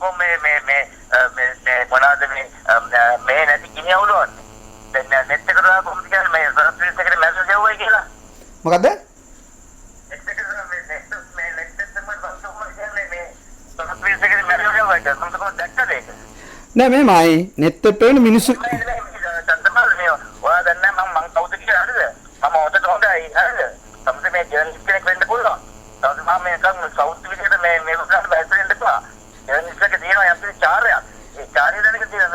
ඔක්කොම මේ මොනවාද මේ නැති ගිනි අවුලවන්නේ. දැන් නෙට් එකට දාලා කොහොමද කියන්නේ මේ සර්විස් එකට මැසේජ් එවුවයි කියලා. මොකද්ද? නෙට් එකට මේ නෙට් එකෙන් මම කොහොමද කියන්නේ මේ සර්විස් එකට මැසේජ් එවුවයි කියලා. මම කොහොමද දැක්කද ඒක? නෑ මේමයි නෙට් එකට වෙන මිනිස්සු චන්දමාල් මේ ඔයා දන්නේ මම කවුද කියලා හරිද? මම ඔතන හොඳයි හරිද? සමහර මේ ජර්නලිස්ට් කෙනෙක් වෙන්න පුළුවන්. තවද මම මේකම සවුත් විදිහට මේ ගන්න බැහැසෙන්න එපා. ජර්නලිස්ට් එක තියෙනවා යම්කිසි චාරයක්. ඒ චාරය දැනගෙන තියෙන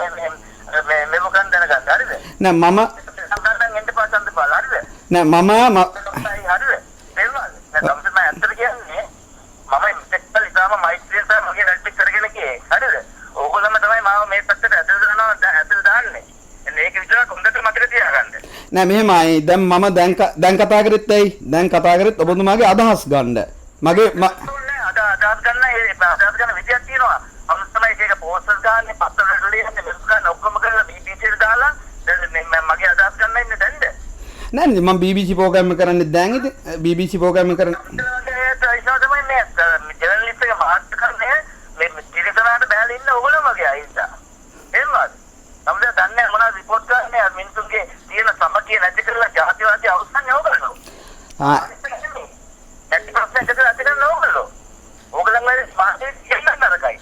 මේ මොකක්ද දැනගන්න හරිද? නෑ මම සම්බන්ධයෙන් එන්න පාසන්ද බලලා හරිද? නෑ මම හරිද? තේරුණාද? දැන් තමයි මම ඇත්තට කියන්නේ මම ඉන්ටෙක්ටල් ඉතාලම මෛත්‍රිය තමයි මගේ නැට් එක කරගෙන ගියේ. හරිද? ඕගොල්ලෝම තමයි මාව මේ පැත්තට ඇදලා දාන්නේ. මේක විතරක් හොඳට මතක තියාගන්න. නෑ මෙහෙමයි දැන් මම දැන් කතා කරෙත් ඇයි දැන් කතා කරෙත් ඔබතුමාගේ අදහස් ගන්න මගේ අදහස් ගන්න විදියක් තියෙනවා. මම තමයි ඒක පෝස්ටර් ගන්න පත්‍ර වල ලියන්නේ මෙස් ගන්න ඔක්කොම කරලා BBC එකට දාලා දැන් මගේ අදහස් ගන්න ඉන්නේ දැන්ද නෑ මම BBC ප්‍රෝග්‍රෑම් එක කරන්නේ දැන් ඉතින් BBC ප්‍රෝග්‍රෑම් එක කරන්නේ ඒක තමයි මේ ජර්නලිස්ට් එක මාත් කරන්නේ මේ ටිකටනට බෑලා ඉන්න ඕගොල්ලෝ මගේ අයින්දා එහෙමද තමයි දන්නේ මොනවද රිපෝට් කරන්නේ මිනිසුන්ගේ තියෙන සමගිය නැති කරලා ජාතිවාදී අවසන් ඕගොල්ලෝ නැති ප්‍රශ්න දෙක ඇති කරන ඕගොල්ලෝ ඕගොල්ලන්ගේ මාසේ කියන්න නරකයි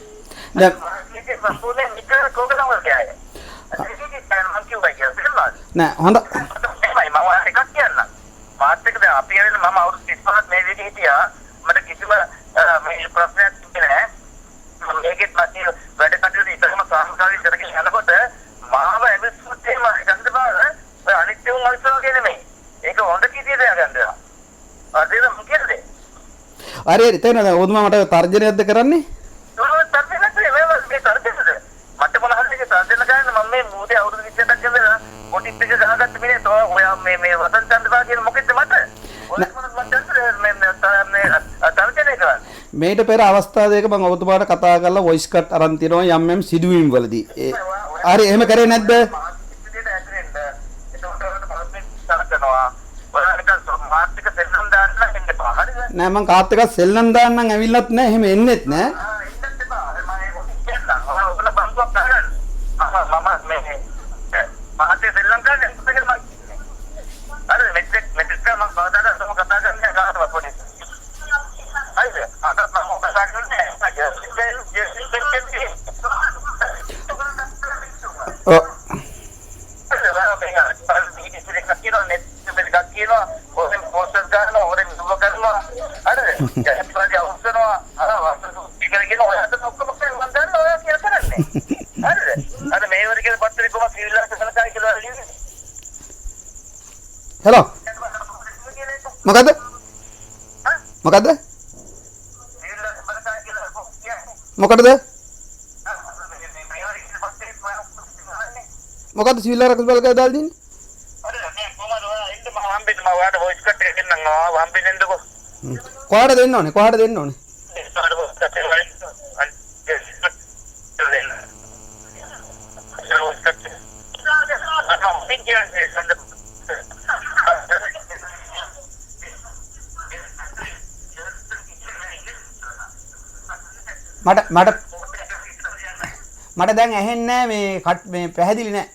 දැන් මේක සම්පූර්ණ නිකර ඕගොල්ලෝ වගේ අය ඒක මම කියුවා කියලා නෑ හොඳ එහෙමයි මම එකක් කියන්න මාත් එක්ක දැන් අපි ඇවිල්ලා මම අවුරුදු 35ක් මේ විදිහට හිටියා මට කිසිම මේ ප්‍රශ්නයක් තිබුණේ නෑ මේකෙත් මැද වැඩ කටයුතු ඉතකම සාහකාරී කරගෙන යනකොට මාව ඇවිස්සුත් එහෙම ගන්න බෑ ඔය අනිත් උන් අල්සෝ කියන්නේ මේ ඒක හොඳ කීතිය දෙයක් ගන්නවා අදේද මොකද හරි එතන දැන් ඔබතුමා මට තර්ජනයක්ද කරන්නේ මට මොන හරිද තර්ජන ගන්න මම මේ මූදේ අවුරුදු 20ක් ගිහලා කොටිත් එක ගහගත්ත මිනිහ තෝ ඔයා මේ වසන්ත චන්ද්‍රපා කියන මොකෙද්ද මට ඔය මේ තර්ජනය කරන්නේ මේට පෙර අවස්ථා දෙක මම ඔබතුමාට කතා කරලා වොයිස් කට් අරන් තිනවා යම් සිදුවීම් වලදී හරි එහෙම කරේ නැද්ද නෑ මං කාත් එකක් සෙල්ලම් දාන්නම් ඇවිල්ලත් නෑ එහෙම එන්නෙත් නෑ මහත්තයා සෙල්ලම් කරන්නේ අර මෙතෙක් මම බවදාන සම කතා කරන්නේ කාටවත් පොඩි හරිද අද මම කතා කරන්නේ hello මොකද්ද මොකද්ද මොකටද මොකද්ද සිවිල් ආරක්ෂක බලකය දාලා දෙන්නේ කොහාට දෙන්න ඕනේ කොහාට දෙන්න ඕනේ මට දැන් ඇහෙන්නේ නැහැ මේ පැහැදිලි නැහැ